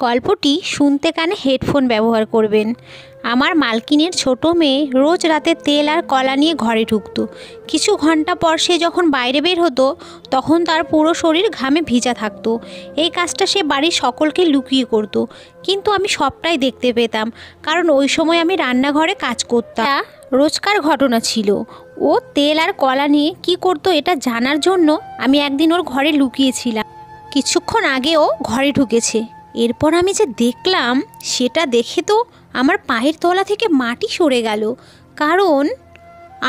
গল্পটি শুনতে কানে হেডফোন ব্যবহার করবেন। আমার মালকিনের ছোট মেয়ে রোজ রাতে তেল আর কলা নিয়ে ঘরে ঢুকতো। কিছু ঘন্টা পর সে যখন বাইরে বের হতো তখন তার পুরো শরীর ঘামে ভিজা থাকতো। এই কাজটা সে বাড়ির সকলকে লুকিয়ে করতো, কিন্তু আমি সবটাই দেখতে পেতাম, কারণ ওই সময় আমি রান্নাঘরে কাজ করতাম। রোজকার ঘটনা ছিল। ও তেল আর কলা নিয়ে কি করতো এটা জানার জন্য আমি একদিন ওর ঘরে লুকিয়েছিলাম। কিছুক্ষণ আগে ও ঘরে ঢুকেছে। এরপর আমি যে দেখলাম সেটা দেখে তো আমার পায়ের তলা থেকে মাটি সরে গেল। কারণ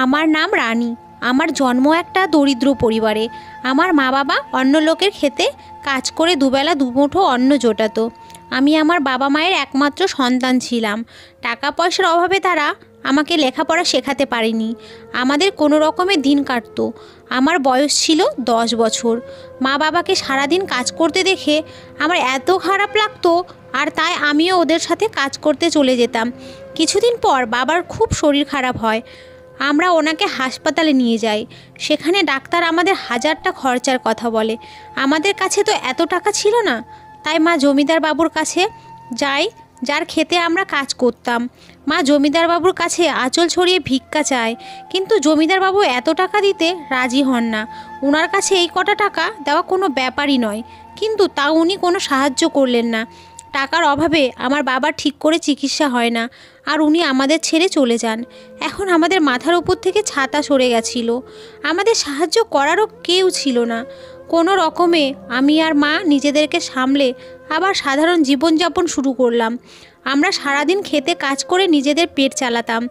আমার নাম রানী, আমার জন্ম একটা দরিদ্র পরিবারে। আমার মা বাবা অন্য লোকের খেতে কাজ করে দুবেলা দুমুঠো অন্ন জোটাতো। আমি আমার বাবা মায়ের একমাত্র সন্তান ছিলাম। টাকা পয়সার অভাবে তারা আমাকে লেখাপড়া শেখাতে পারেনি। আমাদের কোনো রকমে দিন কাটতো। আমার বয়স ছিল 10 বছর। মা বাবাকে সারাদিন কাজ করতে দেখে আমার এত খারাপ লাগতো, আর তাই আমিও ওদের সাথে কাজ করতে চলে যেতাম। কিছুদিন পর বাবার খুব শরীর খারাপ হয়। আমরা ওনাকে হাসপাতালে নিয়ে যাই। সেখানে ডাক্তার আমাদের 1000টা খরচার কথা বলে। আমাদের কাছে তো এত টাকা ছিল না। তাই মা জমিদার বাবুর কাছে যাই, যার খেতে আমরা কাজ করতাম। মা জমিদার বাবুর কাছে আঁচল ছড়িয়ে ভিক্ষা চায়, কিন্তু জমিদার বাবু এত টাকা দিতে রাজি হন না। ওনার কাছে এই কটা টাকা দেওয়া কোনো ব্যাপারই নয়, কিন্তু তাও উনি কোনো সাহায্য করলেন না। টাকার অভাবে আমার বাবার ঠিক করে চিকিৎসা হয় না, আর উনি আমাদের ছেড়ে চলে যান। এখন আমাদের মাথার উপর থেকে ছাতা সরে গেছিল। আমাদের সাহায্য করারও কেউ ছিল না। কোনো রকমে আমি আর মা নিজেদেরকে সামলে আবার সাধারণ জীবনযাপন শুরু করলাম। আমরা সারাদিন খেতে কাজ করে নিজেদের পেট চালাতাম।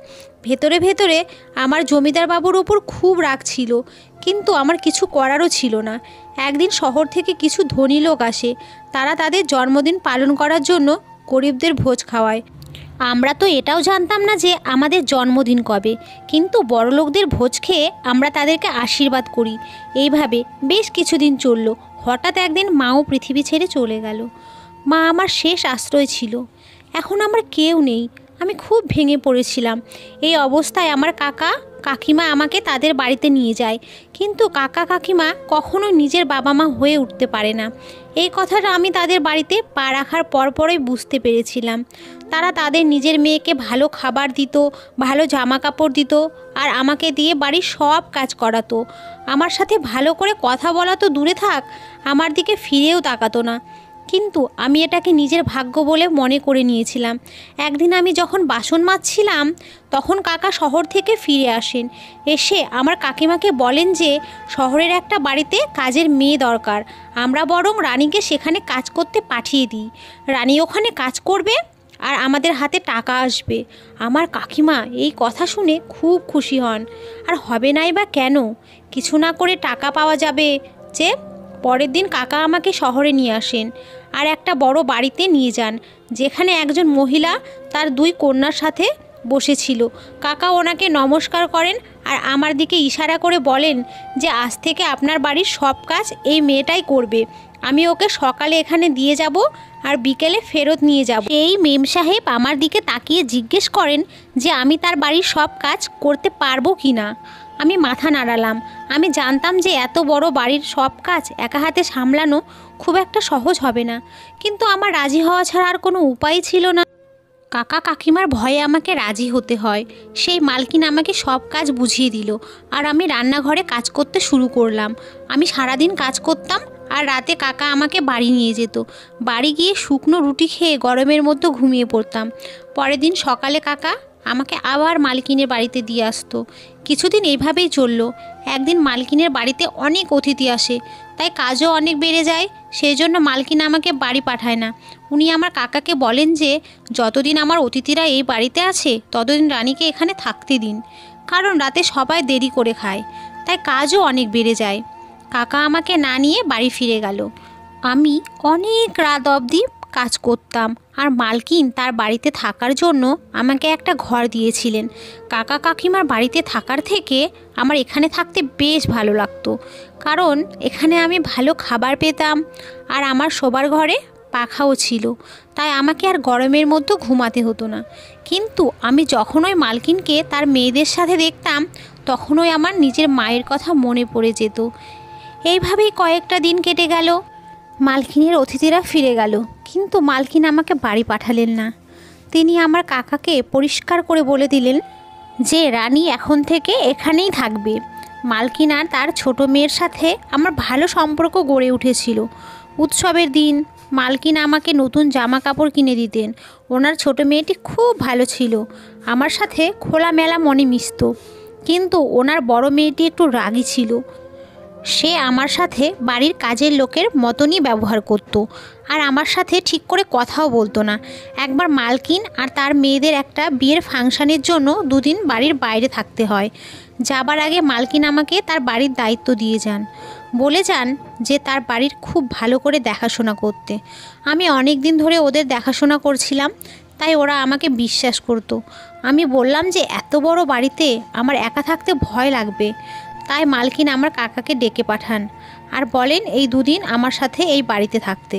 ভেতরে ভেতরে আমার জমিদার বাবুর ওপর খুব রাগ ছিল, কিন্তু আমার কিছু করারও ছিল না। একদিন শহর থেকে কিছু ধনী লোক আসে। তারা তাদের জন্মদিন পালন করার জন্য গরিবদের ভোজ খাওয়ায়। আমরা তো এটাও জানতাম না যে আমাদের জন্মদিন কবে, কিন্তু বড়লোকদের ভোজ খেয়ে আমরা তাদেরকে আশীর্বাদ করি। এইভাবে বেশ কিছুদিন চলল। হঠাৎ একদিন মাও পৃথিবী ছেড়ে চলে গেল। মা আমার শেষ আশ্রয় ছিল। এখন আমার কেউ নেই। আমি খুব ভেঙে পড়েছিলাম। এই অবস্থায় আমার কাকা কাকিমা আমাকে তাদের বাড়িতে নিয়ে যায়, কিন্তু কাকা কাকিমা কখনোই নিজের বাবা মা হয়ে উঠতে পারে না। এই কথাটা আমি তাদের বাড়িতে পা রাখার পরপরই বুঝতে পেরেছিলাম। তারা তাদের নিজের মেয়েকে ভালো খাবার দিত, ভালো জামা কাপড় দিত, আর আমাকে দিয়ে বাড়ির সব কাজ করাতো। আমার সাথে ভালো করে কথা বলা তো দূরে থাক, আমার দিকে ফিরেও তাকাতো না। কিন্তু আমি এটাকে নিজের ভাগ্য বলে মনে করে নিয়েছিলাম। একদিন আমি যখন বাসন মাজছিলাম তখন কাকা শহর থেকে ফিরে আসেন। এসে আমার কাকিমাকে বলেন যে শহরের একটা বাড়িতে কাজের মেয়ে দরকার, আমরা বরং রানীকে সেখানে কাজ করতে পাঠিয়ে দিই। রানী ওখানে কাজ করবে আর আমাদের হাতে টাকা আসবে। আমার কাকিমা এই কথা শুনে খুব খুশি হন। আর হবে নাই বা কেন, কিছু না করে টাকা পাওয়া যাবে যে। পরের দিন কাকা আমাকে শহরে নিয়ে আসেন আর একটা বড় বাড়িতে নিয়ে যান, যেখানে একজন মহিলা তার 2 কন্যার সাথে বসেছিল। কাকা ওনাকে নমস্কার করেন আর আমার দিকে ইশারা করে বলেন যে আজ থেকে আপনার বাড়ির সব কাজ এই মেয়েটাই করবে। আমি ওকে সকালে এখানে দিয়ে যাব আর বিকেলে ফেরত নিয়ে যাব। এই মেম সাহেব আমার দিকে তাকিয়ে জিজ্ঞেস করেন যে আমি তার বাড়ির সব কাজ করতে পারবো কি না। আমি মাথা নাড়ালাম। আমি জানতাম যে এত বড় বাড়ির সব কাজ একা হাতে সামলানো খুব একটা সহজ হবে না, কিন্তু আমার রাজি হওয়া ছাড়া আর কোনো উপায় ছিল না। কাকা কাকিমার ভয়ে আমাকে রাজি হতে হয়। সেই মালকিন আমাকে সব কাজ বুঝিয়ে দিল, আর আমি রান্নাঘরে কাজ করতে শুরু করলাম। আমি সারাদিন কাজ করতাম, আর রাতে কাকা আমাকে বাড়ি নিয়ে যেত। বাড়ি গিয়ে শুকনো রুটি খেয়ে গরমের মধ্যে ঘুমিয়ে পড়তাম। পরের দিন সকালে কাকা আমাকে আবার মালকিনের বাড়িতে দিয়ে আসতো। কিছুদিন এইভাবেই চলল। একদিন মালকিনের বাড়িতে অনেক অতিথি আসে, তাই কাজও অনেক বেড়ে যায়। সেই জন্য মালকিন আমাকে বাড়ি পাঠায় না। উনি আমার কাকাকে বলেন যে যতদিন আমার অতিথিরা এই বাড়িতে আছে ততদিন রানীকে এখানে থাকতে দিন, কারণ রাতে সবাই দেরি করে খায়, তাই কাজও অনেক বেড়ে যায়। কাকা আমাকে না নিয়ে বাড়ি ফিরে গেল। আমি অনেক রাত অবধি কাজ করতাম, আর মালকিন তার বাড়িতে থাকার জন্য আমাকে একটা ঘর দিয়েছিলেন। কাকা কাকিমার বাড়িতে থাকার থেকে আমার এখানে থাকতে বেশ ভালো লাগতো, কারণ এখানে আমি ভালো খাবার পেতাম, আর আমার শোবার ঘরে পাখাও ছিল, তাই আমাকে আর গরমের মধ্যে ঘুমাতে হতো না। কিন্তু আমি যখন ওই মালকিনকে তার মেয়েদের সাথে দেখতাম তখনই আমার নিজের মায়ের কথা মনে পড়ে যেত। এইভাবেই কয়েকটা দিন কেটে গেল। মালকিনের অতিথিরা ফিরে গেল, কিন্তু মালকিন আমাকে বাড়ি পাঠালেন না। তিনি আমার কাকাকে পরিষ্কার করে বলে দিলেন যে রানী এখন থেকে এখানেই থাকবে। মালকিন আর তার ছোট মেয়ের সাথে আমার ভালো সম্পর্ক গড়ে উঠেছিল। উৎসবের দিন মালকিন আমাকে নতুন জামা কাপড় কিনে দিতেন। ওনার ছোট মেয়েটি খুব ভালো ছিল, আমার সাথে খোলামেলা মনে মিশত। কিন্তু ওনার বড় মেয়েটি একটু রাগী ছিল। সে আমার সাথে বাড়ির কাজের লোকের মতনই ব্যবহার করত, আর আমার সাথে ঠিক করে কথাও বলতো না। একবার মালকিন আর তার মেয়েদের একটা বিয়ের ফাংশানের জন্য দুদিন বাড়ির বাইরে থাকতে হয়। যাবার আগে মালকিন আমাকে তার বাড়ির দায়িত্ব দিয়ে যান, বলে যান যে তার বাড়ির খুব ভালো করে দেখাশোনা করতে। আমি অনেক দিন ধরে ওদের দেখাশোনা করছিলাম, তাই ওরা আমাকে বিশ্বাস করত। আমি বললাম যে এত বড় বাড়িতে আমার একা থাকতে ভয় লাগবে। তাই মালকিন আমার কাকাকে ডেকে পাঠান আর বলেন এই দুদিন আমার সাথে এই বাড়িতে থাকতে।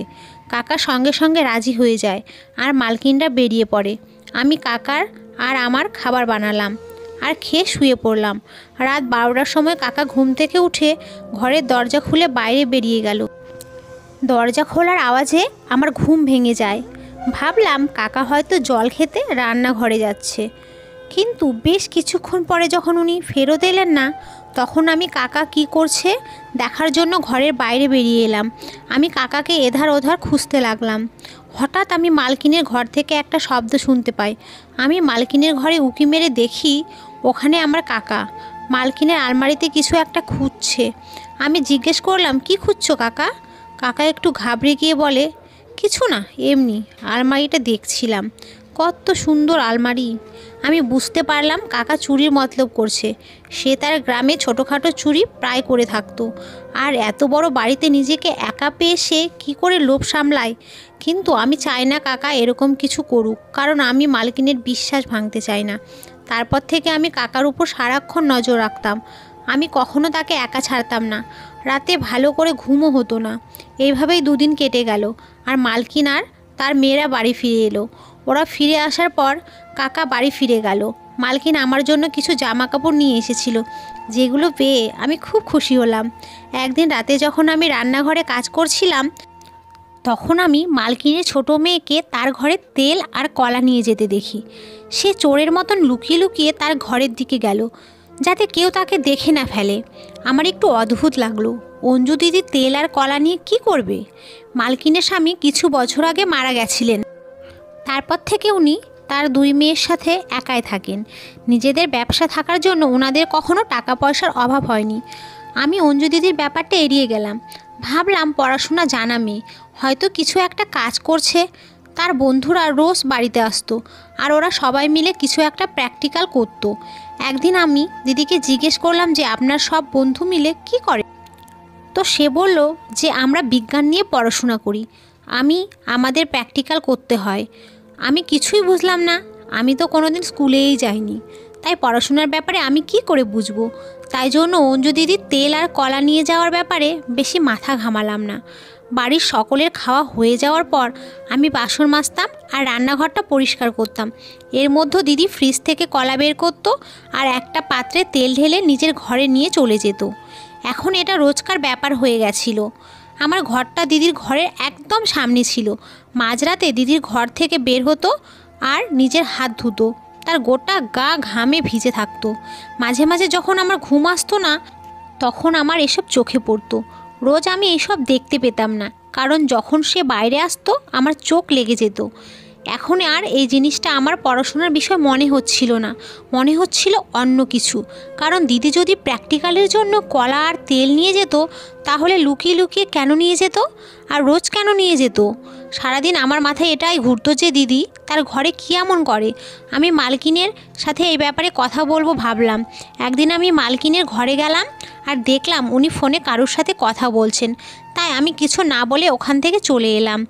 কাকা সঙ্গে সঙ্গে রাজি হয়ে যায় আর মালকিনরা বেরিয়ে পড়ে। আমি কাকার আর আমার খাবার বানালাম আর খেয়ে শুয়ে পড়লাম। রাত 12টার সময় কাকা ঘুম থেকে উঠে ঘরের দরজা খুলে বাইরে বেরিয়ে গেল। দরজা খোলার আওয়াজে আমার ঘুম ভেঙে যায়। ভাবলাম কাকা হয়তো জল খেতে রান্নাঘরে যাচ্ছে, কিন্তু বেশ কিছুক্ষণ পরে যখন উনি ফেরত এলেন না, তখন আমি কাকা কি করছে দেখার জন্য ঘরের বাইরে বেরিয়ে এলাম। আমি কাকাকে এধার ওধার খুঁজতে লাগলাম। হঠাৎ আমি মালকিনের ঘর থেকে একটা শব্দ শুনতে পাই। আমি মালকিনের ঘরে উঁকি মেরে দেখি ওখানে আমার কাকা মালকিনের আলমারিতে কিছু একটা খুঁজছে। আমি জিজ্ঞেস করলাম, কি খুঁজছো কাকা? কাকা একটু ঘাবড়ে গিয়ে বলে, কিছু না, এমনি আলমারিটা দেখছিলাম। কত সুন্দর আলমারি। আমি বুঝতে পারলাম কাকা চুরির মতলব করছে। সে তার গ্রামে ছোটোখাটো চুরি প্রায় করে থাকতো, আর এত বড় বাড়িতে নিজেকে একা পেয়ে সে কী করে লোভ সামলায়। কিন্তু আমি চাই না কাকা এরকম কিছু করুক, কারণ আমি মালকিনের বিশ্বাস ভাঙতে চাই না। তারপর থেকে আমি কাকার উপর সারাক্ষণ নজর রাখতাম। আমি কখনো তাকে একা ছাড়তাম না। রাতে ভালো করে ঘুমও হতো না। এইভাবেই দুদিন কেটে গেল, আর মালকিন আর তার মেয়েরা বাড়ি ফিরে এলো। ওরা ফিরে আসার পর কাকা বাড়ি ফিরে গেল। মালকিন আমার জন্য কিছু জামা কাপড় নিয়ে এসেছিল, যেগুলো পেয়ে আমি খুব খুশি হলাম। একদিন রাতে যখন আমি রান্নাঘরে কাজ করছিলাম, তখন আমি মালকিনের ছোট মেয়েকে তার ঘরে তেল আর কলা নিয়ে যেতে দেখি। সে চোরের মতন লুকিয়ে লুকিয়ে তার ঘরের দিকে গেল, যাতে কেউ তাকে দেখে না ফেলে। আমার একটু অদ্ভুত লাগলো, অঞ্জু দিদি তেল আর কলা নিয়ে কি করবে? মালকিনের স্বামী কিছু বছর আগে মারা গেছিলেন। তারপর থেকে উনি তার 2 মেয়ের সাথে একাই থাকেন। নিজেদের ব্যবসা থাকার জন্য ওনাদের কখনো টাকা পয়সার অভাব হয়নি। আমি অঞ্জু দিদির ব্যাপারটা এড়িয়ে গেলাম। ভাবলাম পড়াশোনা জানা মেয়ে, হয়তো কিছু একটা কাজ করছে। তার বন্ধুরা রোজ বাড়িতে আসতো, আর ওরা সবাই মিলে কিছু একটা প্র্যাকটিক্যাল করতো। একদিন আমি দিদিকে জিজ্ঞেস করলাম যে আপনার সব বন্ধু মিলে কি করে? তো সে বলল যে আমরা বিজ্ঞান নিয়ে পড়াশোনা করি, আমাদের প্র্যাকটিক্যাল করতে হয়। আমি কিছুই বুঝলাম না, আমি তো কোনোদিন স্কুলেই যাইনি, তাই পড়াশোনার ব্যাপারে আমি কি করে বুঝবো? তাই জন্য অঞ্জু দিদির তেল আর কলা নিয়ে যাওয়ার ব্যাপারে বেশি মাথা ঘামালাম না। বাড়ির সকলের খাওয়া হয়ে যাওয়ার পর আমি বাসন মাজতাম আর রান্নাঘরটা পরিষ্কার করতাম। এর মধ্যে দিদি ফ্রিজ থেকে কলা বের করতো আর একটা পাত্রে তেল ঢেলে নিজের ঘরে নিয়ে চলে যেত। এখন এটা রোজকার ব্যাপার হয়ে গেছিল। আমার ঘরটা দিদির ঘরের একদম সামনে ছিল। মাঝরাতে দিদির ঘর থেকে বের হতো আর নিজের হাত ধুতো। তার গোটা গা ঘামে ভিজে থাকতো। মাঝে মাঝে যখন আমার ঘুম আসতো না, তখন আমার এসব চোখে পড়তো। রোজ আমি এসব দেখতে পেতাম না, কারণ যখন সে বাইরে আসতো আমার চোখ লেগে যেত। এখন আর এই জিনিসটা আমার পড়াশোনার বিষয় মনে হচ্ছিল না, মনে হচ্ছিল অন্য কিছু। কারণ দিদি যদি প্র্যাকটিক্যালের জন্য কলা আর তেল নিয়ে যেত, তাহলে লুকিয়ে লুকিয়ে কেন নিয়ে যেত, আর রোজ কেন নিয়ে যেত? সারাদিন আমার মাথায় এটাই ঘুরতো যে দিদি তার ঘরে কী এমন করে। আমি মালকিনের সাথে এই ব্যাপারে কথা বলবো ভাবলাম। একদিন আমি মালকিনের ঘরে গেলাম আর দেখলাম উনি ফোনে কারোর সাথে কথা বলছেন। তাই আমি কিছু না বলে ওখান থেকে চলে এলাম।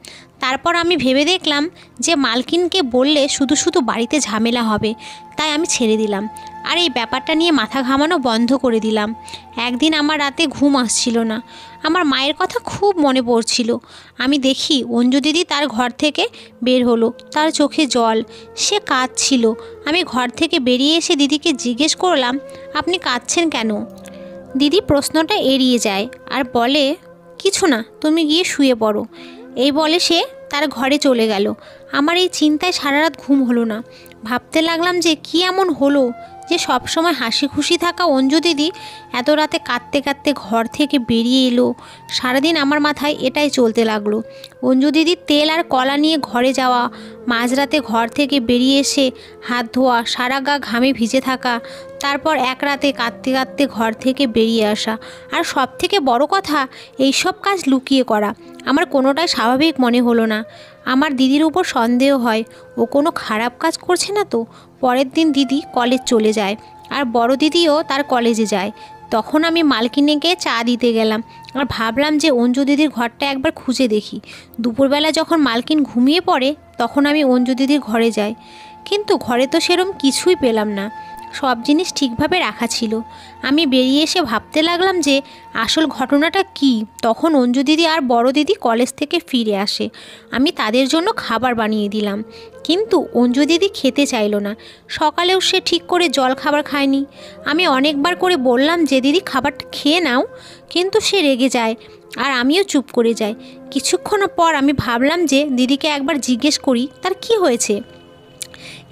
তারপর আমি ভেবে দেখলাম যে মালকিনকে বললে শুধু শুধু বাড়িতে ঝামেলা হবে, তাই আমি ছেড়ে দিলাম আর এই ব্যাপারটা নিয়ে মাথা ঘামানো বন্ধ করে দিলাম। একদিন আমার রাতে ঘুম আসছিল না, আমার মায়ের কথা খুব মনে পড়ছিল। আমি দেখি অঞ্জু দিদি তার ঘর থেকে বের হলো, তার চোখে জল, সে কাঁদছিল। আমি ঘর থেকে বেরিয়ে এসে দিদিকে জিজ্ঞেস করলাম, আপনি কাঁদছেন কেন? দিদি প্রশ্নটা এড়িয়ে যায় আর বলে, কিছু না, তুমি গিয়ে শুয়ে পড়ো। এই বলে সে তার ঘরে চলে গেল। আমার এই চিন্তায় সারা রাত ঘুম হলো না। ভাবতে লাগলাম যে কি এমন হলো যে সবসময় হাসি খুশি থাকা অঞ্জু দিদি এত রাতে কাঁদতে কাঁদতে ঘর থেকে বেরিয়ে এলো। সারাদিন আমার মাথায় এটাই চলতে লাগলো। অঞ্জু দিদির তেল আর কলা নিয়ে ঘরে যাওয়া, মাঝরাতে ঘর থেকে বেরিয়ে এসে হাত ধোয়া, সারা গা ঘামে ভিজে থাকা, তারপর এক রাতে কাঁদতে কাঁদতে ঘর থেকে বেরিয়ে আসা, আর সব থেকে বড় কথা এইসব কাজ লুকিয়ে করা আমার কোনোটাই স্বাভাবিক মনে হলো না। আমার দিদির উপর সন্দেহ হয় ও কোনো খারাপ কাজ করছে না তো। পরের দিন দিদি কলেজ চলে যায় আর বড় দিদিও তার কলেজে যায়। তখন আমি মালকিনেকে চা দিতে গেলাম আর ভাবলাম যে অঞ্জু দিদির ঘরটা একবার খুঁজে দেখি। দুপুরবেলা যখন মালকিন ঘুমিয়ে পড়ে তখন আমি অঞ্জু দিদির ঘরে যাই, কিন্তু ঘরে তো সেরম কিছুই পেলাম না। সব জিনিস ঠিকভাবে রাখা ছিল। আমি বেরিয়ে এসে ভাবতে লাগলাম যে আসল ঘটনাটা কি। তখন অঞ্জু দিদি আর বড় দিদি কলেজ থেকে ফিরে আসে। আমি তাদের জন্য খাবার বানিয়ে দিলাম, কিন্তু অঞ্জু দিদি খেতে চাইলো না। সকালেও সে ঠিক করে জল খাবার খায়নি। আমি অনেকবার করে বললাম যে দিদি খাবারটা খেয়ে নাও, কিন্তু সে রেগে যায় আর আমিও চুপ করে যাই। কিছুক্ষণ পর আমি ভাবলাম যে দিদিকে একবার জিজ্ঞেস করি তার কি হয়েছে,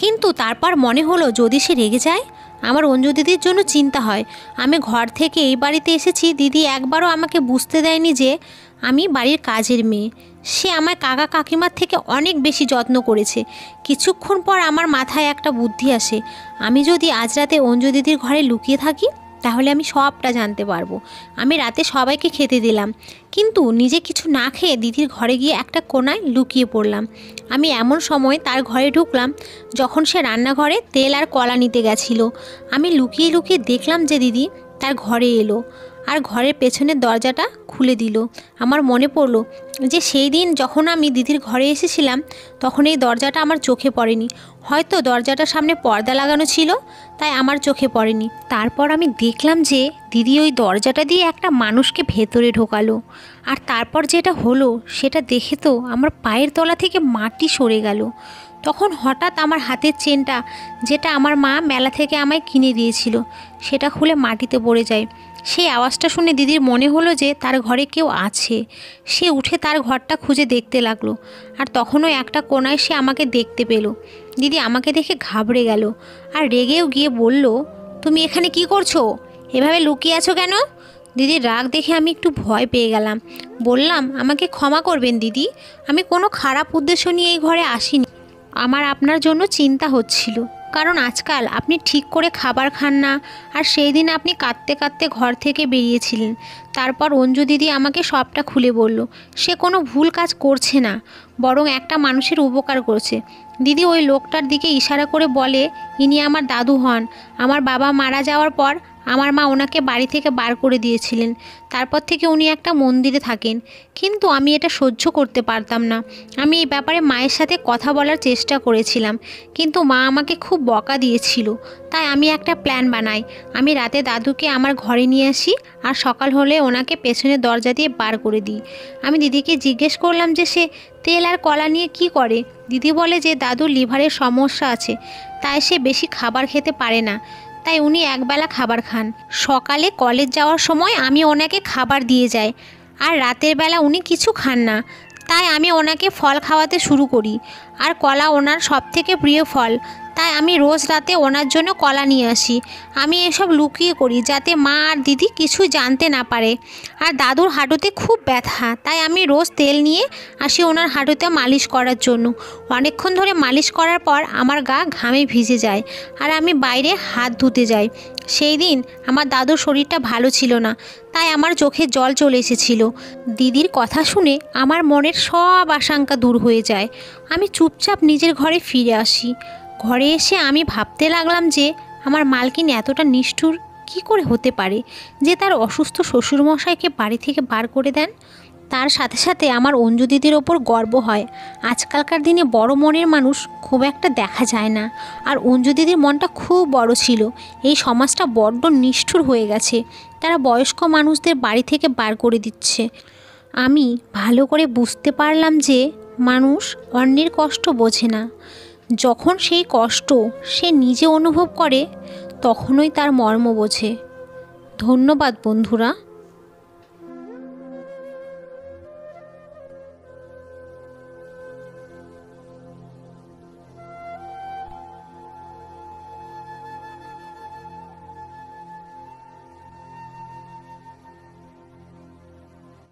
কিন্তু তারপর মনে হলো যদি সে রেগে যায় আমার অঞ্জু দিদির জন্য চিন্তা হয়। আমি ঘর থেকে এই বাড়িতে এসেছি, দিদি একবারও আমাকে বুঝতে দেয়নি যে আমি বাড়ির কাজের মেয়ে। সে আমায় কাকা কাকিমার থেকে অনেক বেশি যত্ন করেছে। কিছুক্ষণ পর আমার মাথায় একটা বুদ্ধি আসে, আমি যদি আজ রাতে অঞ্জু দিদির ঘরে লুকিয়ে থাকি তাহলে আমি সবটা জানতে পারবো। আমি রাতে সবাইকে খেতে দিলাম, কিন্তু নিজে কিছু না খেয়ে দিদির ঘরে গিয়ে একটা কোণায় লুকিয়ে পড়লাম। আমি এমন সময় তার ঘরে ঢুকলাম যখন সে রান্নাঘরে তেল আর কলা নিতে গেছিল। আমি লুকিয়ে লুকিয়ে দেখলাম যে দিদি তার ঘরে এলো আর ঘরের পেছনের দরজাটা খুলে দিল। আমার মনে পড়লো যে সেই দিন যখন আমি দিদির ঘরে এসেছিলাম তখন এই দরজাটা আমার চোখে পড়েনি। হয়তো দরজাটার সামনে পর্দা লাগানো ছিল, তাই আমার চোখে পড়েনি। তারপর আমি দেখলাম যে দিদি ওই দরজাটা দিয়ে একটা মানুষকে ভেতরে ঢোকালো। আর তারপর যেটা হলো সেটা দেখে তো আমার পায়ের তলা থেকে মাটি সরে গেল। তখন হঠাৎ আমার হাতের চেনটা, যেটা আমার মা মেলা থেকে আমায় কিনে দিয়েছিল, সেটা খুলে মাটিতে পড়ে যায়। সেই আওয়াজটা শুনে দিদির মনে হলো যে তার ঘরে কেউ আছে। সে উঠে তার ঘরটা খুঁজে দেখতে লাগলো, আর তখনও একটা কোণায় সে আমাকে দেখতে পেল। দিদি আমাকে দেখে ঘাবড়ে গেল আর রেগেও গিয়ে বলল, তুমি এখানে কি করছো? এভাবে লুকিয়ে আছো কেন? দিদির রাগ দেখে আমি একটু ভয় পেয়ে গেলাম। বললাম, আমাকে ক্ষমা করবেন দিদি, আমি কোনো খারাপ উদ্দেশ্য নিয়ে এই ঘরে আসিনি। আমার আপনার জন্য চিন্তা হচ্ছিল, কারণ আজকাল আপনি ঠিক করে খাবার খান না, আর সেই দিন আপনি কাঁদতে কাঁদতে ঘর থেকে বেরিয়েছিলেন। তারপর অঞ্জু দিদি আমাকে সবটা খুলে বলল। সে কোনো ভুল কাজ করছে না, বরং একটা মানুষের উপকার করছে। দিদি ওই লোকটার দিকে ইশারা করে বলে, ইনি আমার দাদু হন। আমার বাবা মারা যাওয়ার পর আমার মা ওনাকে বাড়ি থেকে বার করে দিয়েছিলেন। তারপর থেকে উনি একটা মন্দিরে থাকেন, কিন্তু আমি এটা সহ্য করতে পারতাম না। আমি এই ব্যাপারে মায়ের সাথে কথা বলার চেষ্টা করেছিলাম, কিন্তু মা আমাকে খুব বকা দিয়েছিল। তাই আমি একটা প্ল্যান বানাই। আমি রাতে দাদুকে আমার ঘরে নিয়ে আসি আর সকাল হলে ওনাকে পেছনের দরজা দিয়ে বার করে দিই। আমি দিদিকে জিজ্ঞেস করলাম যে সে তেল আর কলা নিয়ে কি করে। দিদি বলে যে দাদুর লিভারের সমস্যা আছে, তাই সে বেশি খাবার খেতে পারে না, তাই উনি একবেলা খাবার খান। সকালে কলেজ যাওয়ার সময় আমি ওনাকে খাবার দিয়ে যাই, আর রাতের বেলা উনি কিছু খান না, তাই আমি ওনাকে ফল খাওয়াতে শুরু করি। আর কলা ওনার সবথেকে প্রিয় ফল, তাই আমি রোজ রাতে ওনার জন্য কলা নিয়ে আসি। আমি এসব লুকিয়ে করি যাতে মা আর দিদি কিছু জানতে না পারে। আর দাদুর হাঁটুতে খুব ব্যথা, তাই আমি রোজ তেল নিয়ে আসি ওনার হাঁটুতে মালিশ করার জন্য। অনেকক্ষণ ধরে মালিশ করার পর আমার গা ঘামে ভিজে যায় আর আমি বাইরে হাত ধুতে যাই। সেই দিন আমার দাদুর শরীরটা ভালো ছিল না, তাই আমার চোখে জল চলে এসেছিল। দিদির কথা শুনে আমার মনের সব আশঙ্কা দূর হয়ে যায়। আমি চুপচাপ নিজের ঘরে ফিরে আসি। ঘরে এসে আমি ভাবতে লাগলাম যে আমার মালকিন এতটা নিষ্ঠুর কি করে হতে পারে যে তার অসুস্থ শ্বশুরমশাইকে বাড়ি থেকে বার করে দেন। তার সাথে সাথে আমার অঞ্জু দিদির ওপর গর্ব হয়। আজকালকার দিনে বড় মনের মানুষ খুব একটা দেখা যায় না, আর অঞ্জু দিদির মনটা খুব বড় ছিল। এই সমাজটা বড্ড নিষ্ঠুর হয়ে গেছে, তারা বয়স্ক মানুষদের বাড়ি থেকে বার করে দিচ্ছে। আমি ভালো করে বুঝতে পারলাম যে মানুষ অন্যের কষ্ট বোঝে না, যখন সেই কষ্ট সে নিজে অনুভব করে তখনই তার মর্ম বোঝে। ধন্যবাদ বন্ধুরা।